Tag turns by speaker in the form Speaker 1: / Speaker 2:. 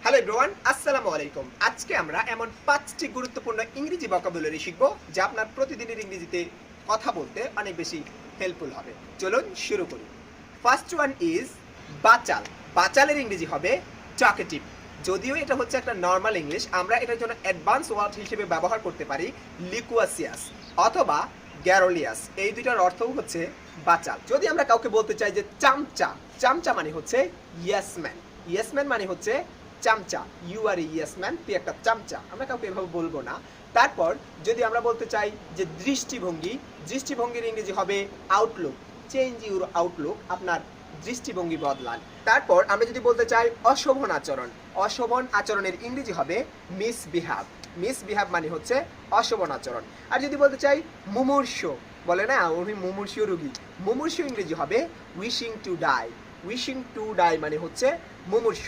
Speaker 1: Hello everyone, আসসালামু আলাইকুম। আজকে আমরা এমন 5টি গুরুত্বপূর্ণ ইংরেজি ভোকাবুলারি শিখব যা আপনার প্রতিদিনের ইংরেজিতে কথা বলতে অনেক বেশি হেল্পফুল হবে। চলুন শুরু করি। ফার্স্ট ওয়ান ইজ বাচাল। বাচালের ইংরেজি হবে টকেটিভ। যদিও এটা হচ্ছে একটা নর্মাল ইংলিশ, আমরা এটার জন্য অ্যাডভান্স ওয়ার্ড হিসেবে ব্যবহার করতে পারি লিকুয়াসিয়াস অথবা গ্যারোলিয়াস। এই দুইটার অর্থও হচ্ছে বাচাল। যদি আমরা কাউকে বলতে চাই যে চামচা, চামচা মানে হচ্ছে ইয়েসম্যান। ইয়েসম্যান মানে হচ্ছে চামচা। ইউ আর ইয়েসম্যান, তুই একটা চামচা। আমরা কাউকে এভাবে বলবো না। তারপর যদি আমরা বলতে চাই যে দৃষ্টিভঙ্গি, দৃষ্টিভঙ্গির ইংরেজি হবে আউটলুক। চেঞ্জ ইউর আউটলুক, আপনার দৃষ্টিভঙ্গি বদলান। তারপর আমরা যদি বলতে চাই অশোভন আচরণ, অশোভন আচরণের ইংরেজি হবে মিসবিহেভ। মিসবিহেভ মানে হচ্ছে অশোভন আচরণ। আর যদি বলতে চাই মুমূর্ষ, বলে না উনি মুমূর্ষ রোগী, মুমূর্ষ ইংরেজি হবে wishing to die. Wishing to die মানে হচ্ছে মুমূর্ষ।